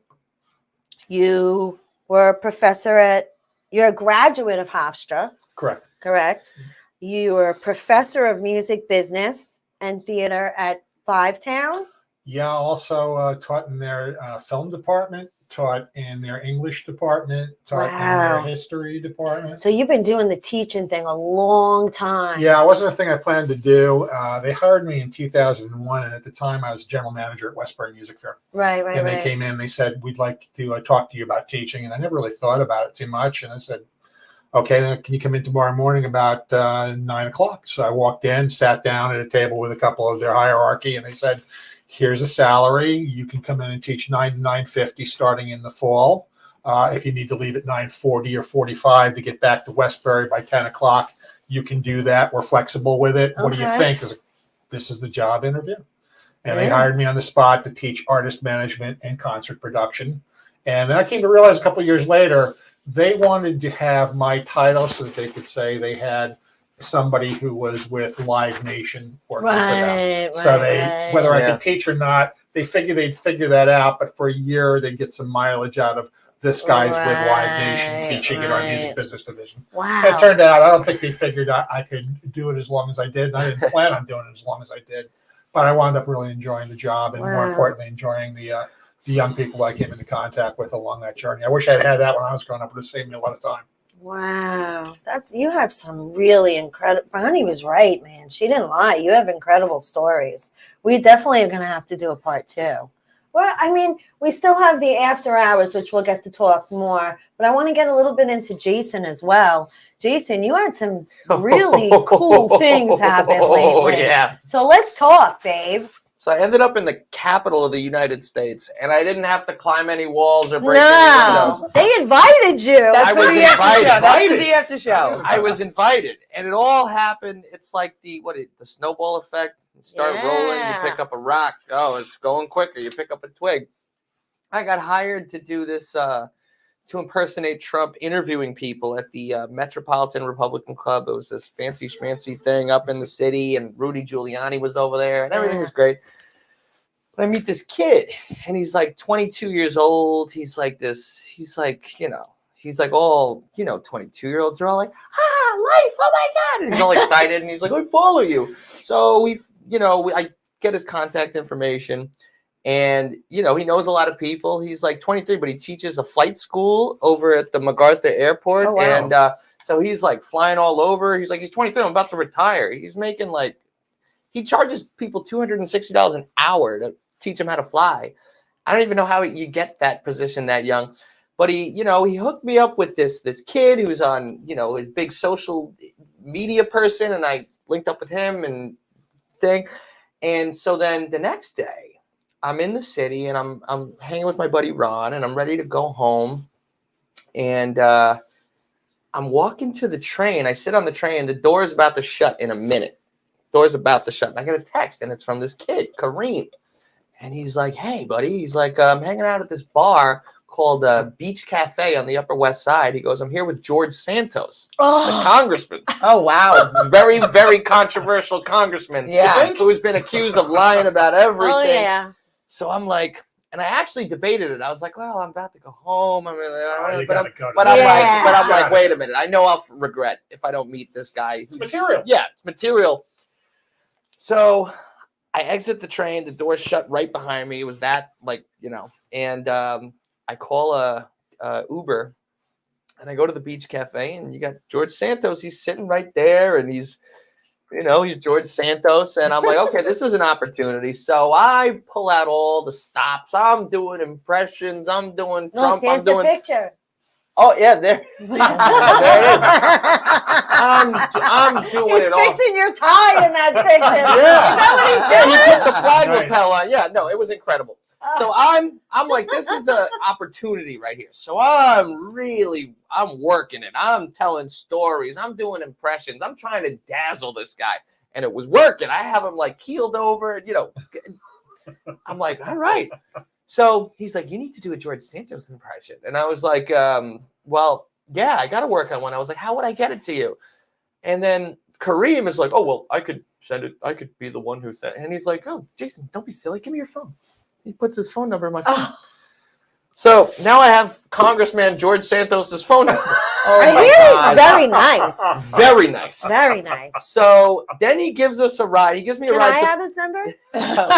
you were a professor you're a graduate of Hofstra, Correct. correct? You were a professor of music business and theater at Five Towns. Yeah, also taught in their film department, taught in their English department, taught in Wow. their history department. So you've been doing the teaching thing a long time. Yeah, it wasn't a thing I planned to do. They hired me in 2001, and at the time I was general manager at Westbury Music Fair. Right. And they came in, they said, we'd like to talk to you about teaching. And I never really thought about it too much. And I said, okay, then can you come in tomorrow morning about 9 o'clock? So I walked in, sat down at a table with a couple of their hierarchy, and they said, here's a salary. You can come in and teach 9 to 9:50 starting in the fall. If you need to leave at 9:40 or 45 to get back to Westbury by 10 o'clock, you can do that. We're flexible with it. What do you Okay. think? This is the job interview. And they Yeah. hired me on the spot to teach artist management and concert production. And then I came to realize a couple of years later, they wanted to have my title so that they could say they had somebody who was with Live Nation working for them. So they, whether I Yeah. could teach or not, they figured they'd figure that out. But for a year, they'd get some mileage out of this guy's with Live Nation teaching in our music business division. Wow. It turned out, I don't think they figured I could do it as long as I did. And I didn't plan on doing it as long as I did. But I wound up really enjoying the job and more Wow. importantly, enjoying the young people I came into contact with along that journey. I wish I had that when I was growing up. It would have saved me a lot of time. Wow. You have some really incredible. Bonnie was right, man. She didn't lie. You have incredible stories. We definitely are going to have to do a part 2. Well, I mean, we still have the after hours, which we'll get to talk more, but I want to get a little bit into Jason as well. Jason, you had some really cool things happen lately. Oh, yeah. So let's talk, babe. So I ended up in the capital of the United States, and I didn't have to climb any walls or break any No, windows. they invited you. That's I what was you have to invited. show. That's what you have to show. I was invited, and it all happened. It's like the snowball effect. You start rolling, you pick up a rock. Oh, it's going quicker. You pick up a twig. I got hired to do this to impersonate Trump, interviewing people at the Metropolitan Republican Club. It was this fancy schmancy thing up in the city, and Rudy Giuliani was over there, and everything was great. But I meet this kid, and he's like 22 years old. He's like this. He's like, all, 22-year-olds are all like, life, oh my God. And he's all excited, and he's like, I follow you. So I get his contact information, and, he knows a lot of people. He's like 23, but he teaches a flight school over at the MacArthur Airport. Oh, wow. And so he's like flying all over. He's like, he's 23. I'm about to retire. He's making he charges people $260 an hour to teach them how to fly. I don't even know how you get that position that young. But he hooked me up with this kid who's on, his big social media person. And I linked up with him and thing. And so then the next day, I'm in the city and I'm hanging with my buddy Ron, and I'm ready to go home. And I'm walking to the train. I sit on the train. The door is about to shut in a minute. Door's about to shut. And I get a text, and it's from this kid, Kareem. And he's like, hey, buddy. He's like, I'm hanging out at this bar called Beach Cafe on the Upper West Side. He goes, I'm here with George Santos, the congressman. Oh, wow. Very, very controversial congressman. Yeah. Who's been accused of lying about everything. Oh, yeah. So I'm like, and I actually debated it. I was like, well, I'm about to go home. You but gotta go to I'm that. like, wait a minute. I know I'll regret if I don't meet this guy. It's material. Yeah, it's material. So I exit the train, the door's shut right behind me. It was that, like, you know, and I call a Uber, and I go to the beach cafe, and you got George Santos. He's sitting right there, and he's George Santos, and I'm like, okay, this is an opportunity. So I pull out all the stops. I'm doing impressions. I'm doing Trump. Look, here's I'm doing. the picture. Oh yeah, there. There it is. I'm doing He's it all. fixing your tie in that picture. Yeah. Is that what he's Yeah, doing? he put the flag Nice. lapel on. Yeah, no, it was incredible. So I'm like, this is an opportunity right here. So I'm working it. I'm telling stories. I'm doing impressions. I'm trying to dazzle this guy. And it was working. I have him like keeled over, you know. I'm like, all right. So he's like, you need to do a George Santos impression. And I was like, well, yeah, I got to work on one. I was like, how would I get it to you? And then Kareem is like, oh, well, I could send it. I could be the one who sent it. And he's like, oh, Jason, don't be silly. Give me your phone. He puts his phone number in my phone. Oh. So now I have Congressman George Santos's phone number. I hear he's very nice. Very nice. Very nice. So then he gives us a ride. He gives me a Can I ride. have his number? I'll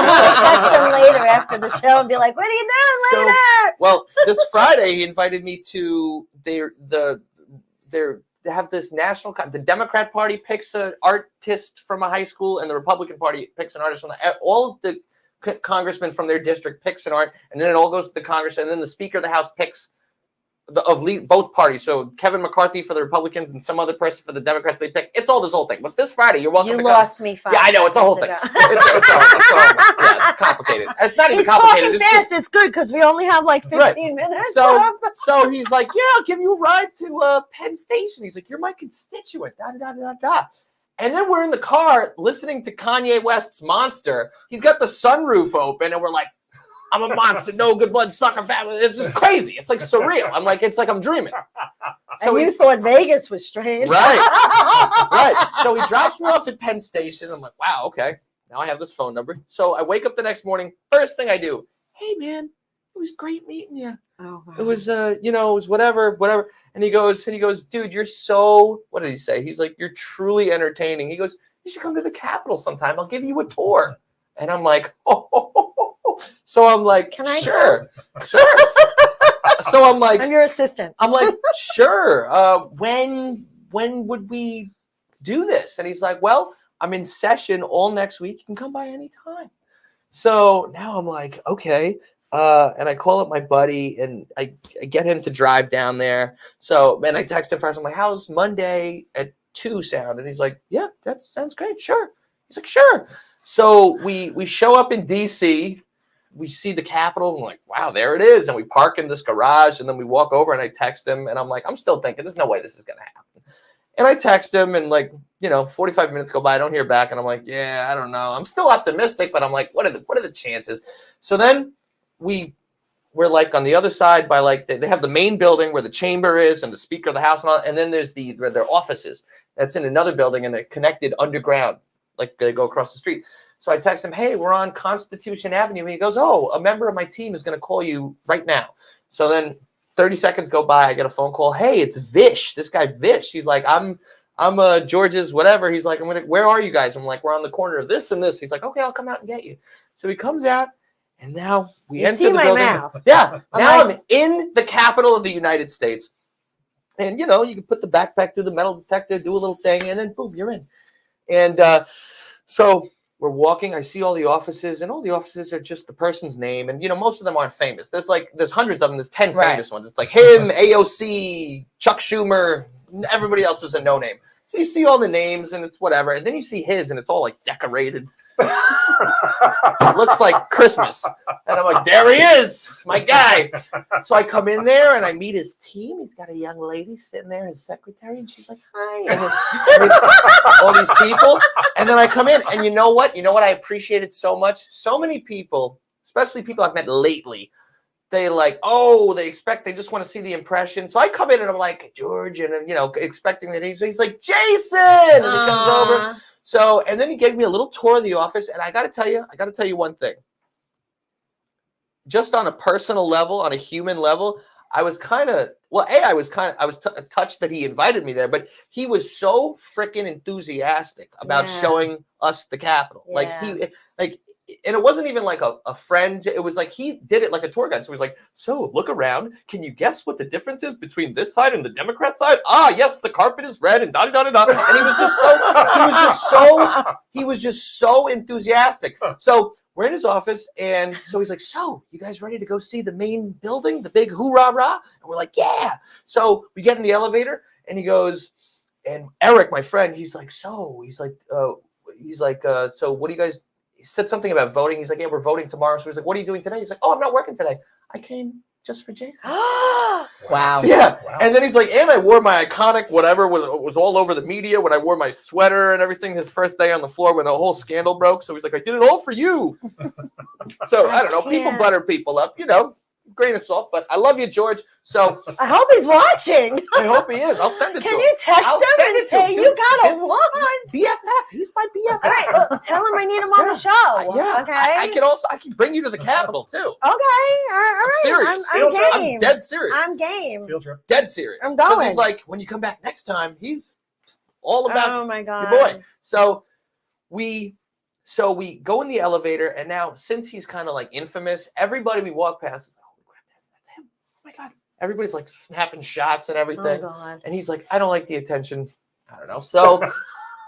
text him later after the show and be like, what are you doing later? Well, this Friday he invited me to they have this the Democrat Party picks an artist from a high school, and the Republican Party picks an artist from all of the congressmen from their district picks an art, and then it all goes to the Congress, and then the Speaker of the House picks both parties. So Kevin McCarthy for the Republicans and some other person for the Democrats. They pick. It's all this whole thing. But this Friday, you're welcome. You to lost me 5 Yeah, I know. It's a whole thing. seconds It's ago. it's complicated. It's not even He's complicated. talking It's fast. just It's good because we only have like 15 minutes. so he's like, yeah, I'll give you a ride to Penn Station. He's like, you're my constituent. Da da da da da. And then we're in the car listening to Kanye West's Monster. He's got the sunroof open, and we're like, I'm a monster, no good blood sucker family. It's just crazy. It's like surreal. I'm like, it's like I'm dreaming. So you thought Vegas was strange. Right. Right. So he drops me off at Penn Station. I'm like, wow, okay. Now I have this phone number. So I wake up the next morning. First thing I do, hey, man, it was great meeting you. Oh, wow. It was, it was whatever. And he goes, dude, you're so, what did he say? He's like, you're truly entertaining. He goes, you should come to the Capitol sometime. I'll give you a tour. And I'm like, oh. So I'm like, Can I sure. So I'm like, I'm your assistant. I'm like, sure. When would we do this? And he's like, well, I'm in session all next week. You can come by anytime. So now I'm like, okay. And I call up my buddy, and I get him to drive down there. So, man, I text him first. I'm like, how's Monday at 2 sound? And he's like, yeah, that sounds great. Sure. He's like, sure. So we show up in D.C., we see the Capitol, and we're like, wow, there it is. And we park in this garage, and then we walk over, and I text him, and I'm like, I'm still thinking, there's no way this is going to happen. And I text him, and 45 minutes go by, I don't hear back, and I'm like, yeah, I don't know. I'm still optimistic, but I'm like, what are the chances? So then we're like on the other side by like, they have the main building where the chamber is and the Speaker of the House and all, and then there's their offices. That's in another building, and they're connected underground, like they go across the street. So I text him, hey, we're on Constitution Avenue. And he goes, oh, a member of my team is going to call you right now. So then 30 seconds go by. I get a phone call. Hey, it's Vish. This guy Vish. He's like, I'm George's whatever. He's like, where are you guys? I'm like, we're on the corner of this and this. He's like, okay, I'll come out and get you. So he comes out, and now we enter the building. Mouth. Yeah. Now I'm in the Capitol of the United States. And, you can put the backpack through the metal detector, do a little thing, and then boom, you're in. And so we're walking. I see all the offices, and all the offices are just the person's name. And, most of them aren't famous. There's hundreds of them. There's 10 famous ones. It's like him, AOC, Chuck Schumer. Everybody else is a no name. So you see all the names, and it's whatever. And then you see his, and it's all like decorated. It looks like Christmas. And I'm like, there he is. It's my guy. So I come in there, and I meet his team. He's got a young lady sitting there, his secretary, and she's like, hi. And all these people. And then I come in, and you know what? I appreciated so much? So many people, especially people I've met lately, they they just want to see the impression. So I come in, and I'm like, George, and expecting that he's like, Jason. And he comes over. So, and then he gave me a little tour of the office, and I got to tell you one thing. Just on a personal level, on a human level, I was touched that he invited me there, but he was so freaking enthusiastic about showing us the Capitol. Yeah. and it wasn't even like a friend. It was like he did it like a tour guide. So he was like, so look around. Can you guess what the difference is between this side and the Democrat side? Ah, yes, the carpet is red and da da da da. And he was just so enthusiastic. So we're in his office, and so he's like, so you guys ready to go see the main building, the big hoorah rah? And we're like, yeah. So we get in the elevator, and he goes, and Eric, my friend, he's like, so what do you guys? He said something about voting. He's like, yeah, we're voting tomorrow. So he's like, what are you doing today? He's like, oh, I'm not working today. I came just for Jason. Wow. So, yeah. Wow. And then he's like, and I wore my iconic whatever was all over the media when I wore my sweater and everything his first day on the floor when the whole scandal broke. So he's like, I did it all for you. So I don't know. People butter people up, grain of salt. But I love you, George. So I hope he's watching. I hope he is. I'll send it to him. Can you text him and say you got a what? BFF. He's my BFF. All right. Well, tell him I need him on the show. Yeah. Okay. I can bring you to the Capitol too. Okay. All right. I'm serious. I'm game. I'm dead serious. I'm game. Field trip. Dead serious. I'm going. Because he's like, when you come back next time, he's all about oh my God. your boy. So we go in the elevator, and now since he's kind of like infamous, everybody we walk past is like, holy crap, that's him. Oh my God. Everybody's like snapping shots and everything. Oh God. And he's like, I don't like the attention. I don't know. So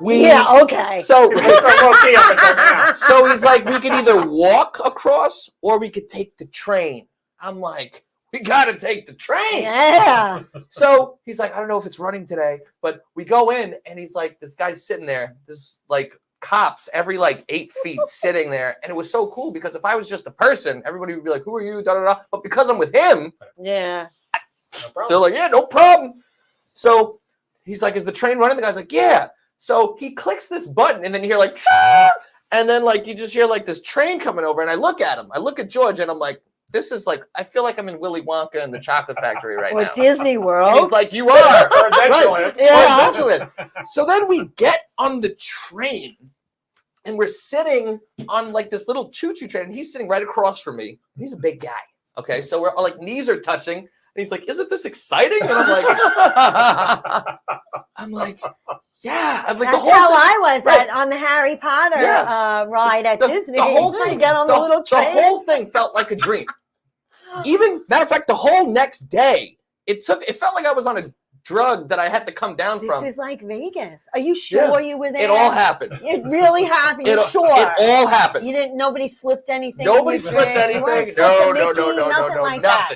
okay. So he's like, we could either walk across or we could take the train. I'm like, we got to take the train. Yeah. So he's like, I don't know if it's running today, but we go in, and he's like, this guy's sitting there, this like cops every like 8 feet sitting there. And it was so cool because if I was just a person, everybody would be like, who are you? Da, da, da. But because I'm with him, Yeah. they're like, yeah, no problem. So he's like, is the train running? The guy's like, yeah. So he clicks this button, and then you hear like, and then like you just hear like this train coming over, and I look at him. I look at George, and I'm like, this is like, I feel like I'm in Willy Wonka and the Chocolate Factory right or now. Disney World. And he's like, you are. Or Adventureland. Yeah. Or Adventureland. So then we get on the train, and we're sitting on like this little choo-choo train, and he's sitting right across from me. He's a big guy. Okay, so we're like knees are touching, and he's like, isn't this exciting? And I'm like, yeah. I'm like, That's the whole how thing, I was right. On the Harry Potter ride at Disney. The whole thing, You get on the little train. The whole thing felt like a dream. Even matter of fact, the whole next day, it felt like I was on a drug that I had to come down from. This is like Vegas. Are you sure you were there? It all happened. It really happened. You're sure? It all happened. You didn't. Nobody slipped anything. Nobody slipped anything. No,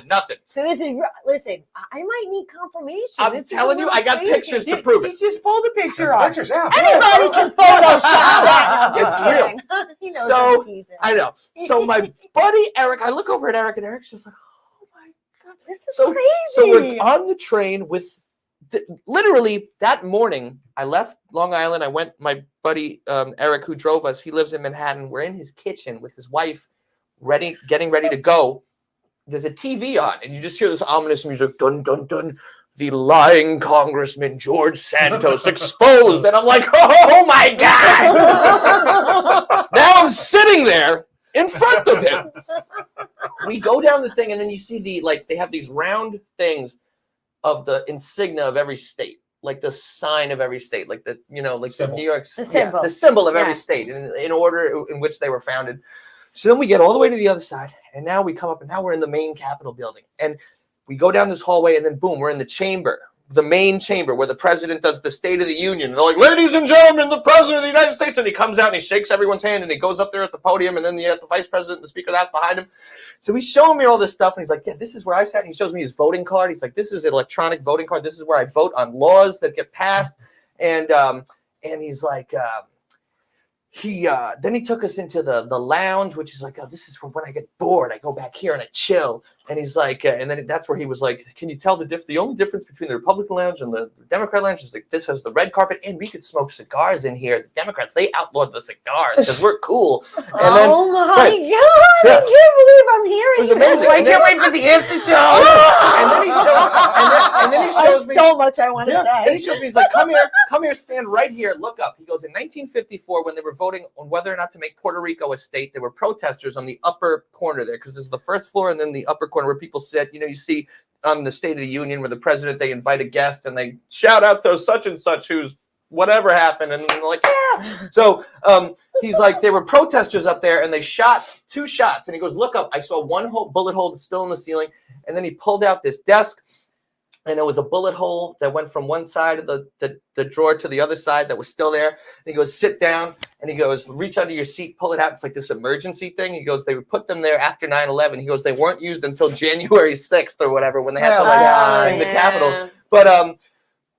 nothing. So this is. Listen, I might need confirmation. I'm telling you, I got pictures to prove it. You just pulled a picture up. Pictures out. Anybody can Photoshop that. It's real. He knows So it's easy. I know. So my buddy Eric, I look over at Eric, and Eric's just like, oh my God, This is so crazy. So we're on the train with. Literally that morning, I left Long Island. I went. My buddy Eric, who drove us, he lives in Manhattan. We're in his kitchen with his wife, getting ready to go. There's a TV on, and you just hear this ominous music. Dun dun dun. The lying Congressman George Santos exposed, and I'm like, oh my God! Now I'm sitting there in front of him. We go down the thing, and then you see they have these round things of the insignia of every state, like the sign of every state, like the Symbol. the New York, symbol. the symbol of every state in order in which they were founded. So then we get all the way to the other side, and now we come up, and now we're in the main Capitol building, and we go down this hallway, and then boom, we're in the chamber, the main chamber where the president does the State of the Union. And they're like, ladies and gentlemen, the president of the United States. And he comes out and he shakes everyone's hand and he goes up there at the podium. And then the vice president and the speaker that's behind him. So he's showing me all this stuff. And he's like, yeah, this is where I sat. And he shows me his voting card. He's like, this is an electronic voting card. This is where I vote on laws that get passed. And he's like, then he took us into the lounge, which is like, oh, this is when I get bored. I go back here and I chill. And he's like, and then that's where he was like, can you tell the only difference between the Republican lounge and the Democrat lounge is like this has the red carpet, and we could smoke cigars in here. The Democrats, they outlawed the cigars because we're cool. And then, oh my right. God! Yeah. I can't believe I'm hearing It was this. amazing. I can't wait for the after show. And then he shows me so much I want to and say. he shows me, he's like, come here, stand right here, look up. He goes, in 1954, when they were voting on whether or not to make Puerto Rico a state, there were protesters on the upper corner there, because there's the first floor and then the upper corner where people sit. You know, you see on the State of the Union where the president, they invite a guest and they shout out to such and such who's whatever happened, and they're like, yeah. So he's like, there were protesters up there, and they shot 2 shots, and he goes, look up. I saw one bullet hole still in the ceiling, and then he pulled out this desk, and there was a bullet hole that went from one side of the drawer to the other side that was still there. And he goes, sit down, and he goes, reach under your seat, pull it out. It's like this emergency thing. He goes, they would put them there after 9/11. He goes, they weren't used until January 6th or whatever when they had to like in the Capitol. But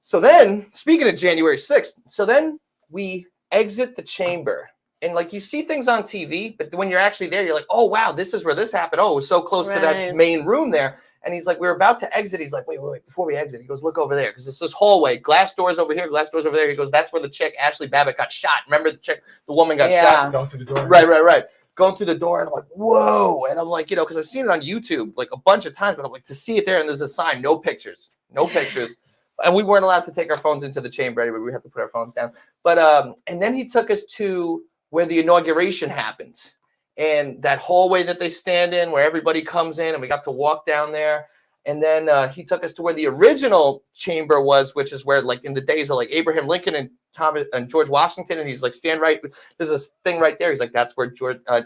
so then, speaking of January 6th, so then we exit the chamber. And like you see things on TV, but when you're actually there, you're like, oh, wow, this is where this happened. Oh, it was so close to that main room there. And he's like, we're about to exit. He's like, wait, before we exit, he goes, look over there. Because it's this hallway, glass doors over here, glass doors over there. He goes, that's where the chick, Ashley Babbitt, got shot. Remember the woman got shot? Going through the door. Right. Going through the door. And I'm like, whoa. And I'm like, because I've seen it on YouTube like a bunch of times, but I'm like, to see it there and there's a sign, no pictures. And we weren't allowed to take our phones into the chamber anyway. We had to put our phones down. But and then he took us to where the inauguration happens. And that hallway that they stand in where everybody comes in, and we got to walk down there. And then he took us to where the original chamber was, which is where, like, in the days of like Abraham Lincoln and Thomas and George Washington, and he's like, stand right. There's this thing right there. He's like, that's where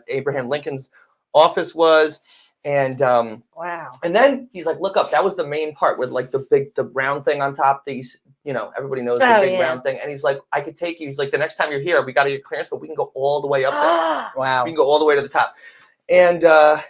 Abraham Lincoln's office was. And wow. And then he's like, look up. That was the main part with like the round thing on top. These, everybody knows the big round thing. And he's like, I could take you. He's like, the next time you're here, we got to get clearance, but we can go all the way up there. Wow. We can go all the way to the top. And how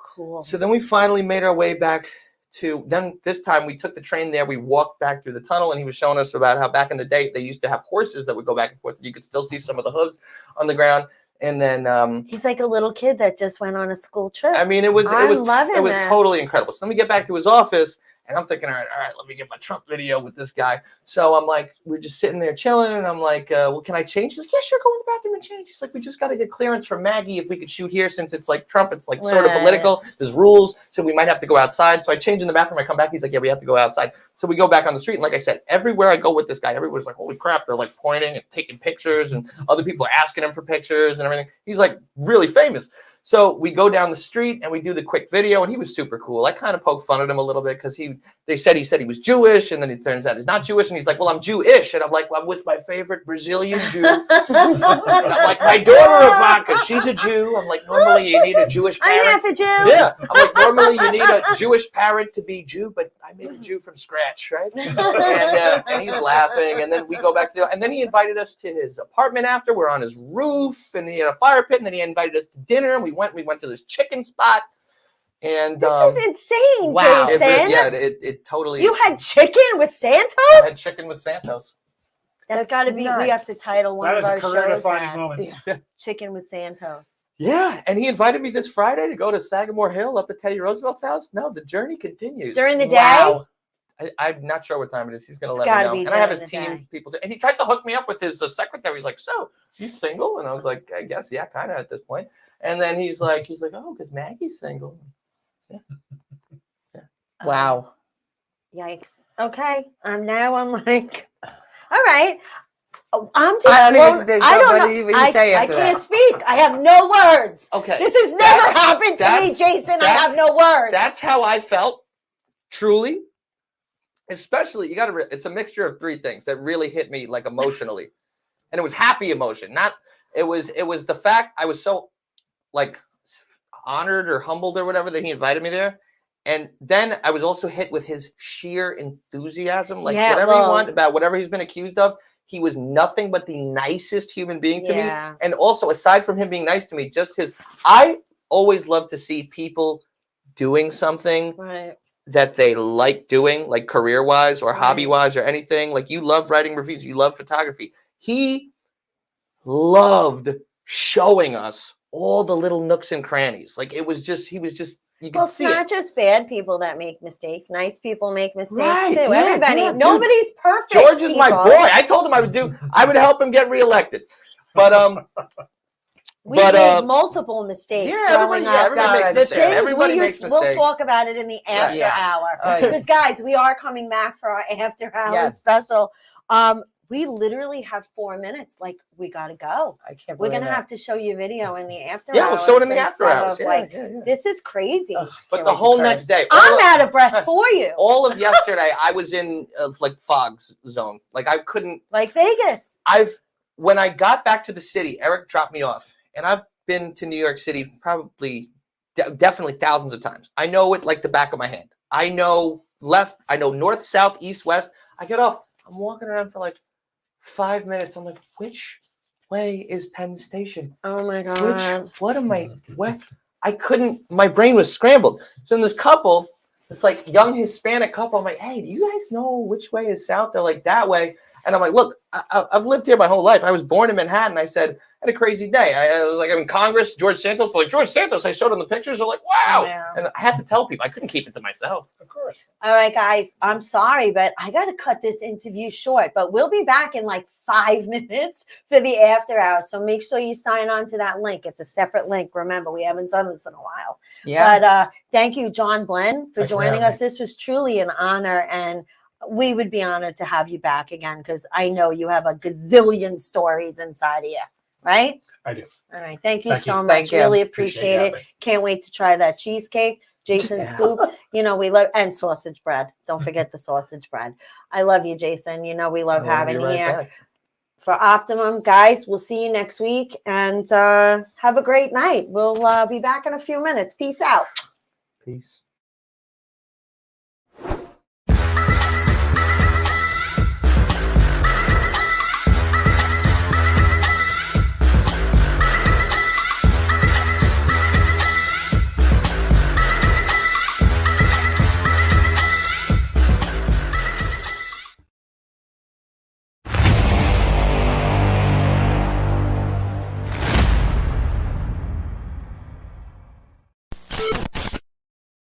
cool. So then we finally made our way back to, then this time we took the train there. We walked back through the tunnel, and he was showing us about how back in the day they used to have horses that would go back and forth, and you could still see some of the hooves on the ground. And then he's like a little kid that just went on a school trip. I mean, it was totally incredible. So then we get back to his office, and I'm thinking, all right, let me get my Trump video with this guy. So I'm like, we're just sitting there chilling, and I'm like, well, can I change? He's like, yeah, sure, go in the bathroom and change. He's like, we just got to get clearance from Maggie if we could shoot here, since it's like Trump, it's like sort of political. There's rules, so we might have to go outside. So I change in the bathroom. I come back. He's like, yeah, we have to go outside. So we go back on the street, and like I said, everywhere I go with this guy, everybody's like, holy crap, they're like pointing and taking pictures, and other people are asking him for pictures and everything. He's like really famous. So we go down the street and we do the quick video, and he was super cool. I kind of poked fun at him a little bit because they said he was Jewish, and then it turns out he's not Jewish, and he's like, well, I'm Jewish, and I'm like, well, I'm with my favorite Brazilian Jew. And I'm like, my daughter Ivanka, she's a Jew. I'm like, normally you need a Jewish parent. I'm half a Jew. Yeah. I'm like, normally you need a Jewish parent to be Jew, but I made a Jew from scratch, right? And he's laughing, and then we go back and then he invited us to his apartment after. We're on his roof, and he had a fire pit, and then he invited us to dinner, and we went to this chicken spot. And this is insane, wow. Jason. It totally. You had chicken with Santos? I had chicken with Santos. That's got to be. nuts. We have to title one That of is our a career-defining shows. moment. Chicken with Santos. Yeah, and he invited me this Friday to go to Sagamore Hill up at Teddy Roosevelt's house. No, the journey continues. During the day? Wow. I'm not sure what time it is. He's going to It's let me gotta know. be And I have his during the team day. people. And he tried to hook me up with his secretary. He's like, so, you single? And I was like, I guess, yeah, kind of at this point. And then he's like, oh, because Maggie's single. Yeah. Wow. Yikes. Okay. Now I'm like, all right. I'm just. I don't even- there's I don't nobody know. even to say I after can't that. speak. I have no words. Okay. This has never happened to me, Jason. I have no words. That's how I felt, truly. Especially, it's a mixture of 3 things that really hit me like emotionally. And it was happy emotion. It was the fact I was so like honored or humbled or whatever that he invited me there. And then I was also hit with his sheer enthusiasm, like whatever you want about whatever he's been accused of. He was nothing but the nicest human being to me. And also, aside from him being nice to me, I always love to see people doing something that they like doing, like career-wise or hobby-wise or anything. Like, you love writing reviews. You love photography. He loved showing us all the little nooks and crannies. Like, he was just, you can see it's not it. just bad people that make mistakes. Nice people make mistakes Right, too. yeah, Everybody. yeah, dude. Nobody's perfect. George is my people. boy. I told him I would help him get reelected. But We made multiple mistakes. everybody makes mistakes. Everybody makes We'll mistakes. talk about it in the after hour. Oh, yeah. Because guys, we are coming back for our after hour Yes. special. We literally have 4 minutes. Like, we got to go. I can't We're believe going to that. have to show you video in the after Yeah, we'll show it in the hours after instead hours. of, Yeah, like, yeah. this is crazy. Ugh, But can't the wait to whole curse. next day, I'm out of breath for you. all of yesterday, I was in like fog zone. Like I couldn't. Like Vegas. When I got back to the city, Eric dropped me off, and I've been to New York City probably definitely thousands of times. I know it like the back of my hand. I know left, I know north, south, east, west. I get off. I'm walking around for like 5 minutes. I'm like, which way is Penn Station? Oh my God. What am I? What? I couldn't. My brain was scrambled. So in this couple, it's like young Hispanic couple. I'm like, hey, do you guys know which way is south? They're like that way. And I'm like, look, I've lived here my whole life. I was born in Manhattan. I said, I had a crazy day. I was like, I'm in Congress, George Santos. Like, George Santos, I showed them the pictures. They're like, wow. Yeah. And I had to tell people. I couldn't keep it to myself. Of course. All right, guys, I'm sorry, but I got to cut this interview short, but we'll be back in like 5 minutes for the after hours. So make sure you sign on to that link. It's a separate link. Remember, we haven't done this in a while. Yeah. But thank you, John Glenn, for Thanks for joining having us. This was truly an honor, and we would be honored to have you back again because I know you have a gazillion stories inside of you, right? I do. All right. Thank you Thank so you. much. Thank you. Really Appreciate appreciate you it. having me. Can't wait to try that cheesecake. Jason Yeah. Scoop, you know, we love, and sausage bread. Don't forget the sausage bread. I love you, Jason. You know, we love having you here. For Optimum, guys, we'll see you next week and have a great night. We'll be back in a few minutes. Peace out. Peace.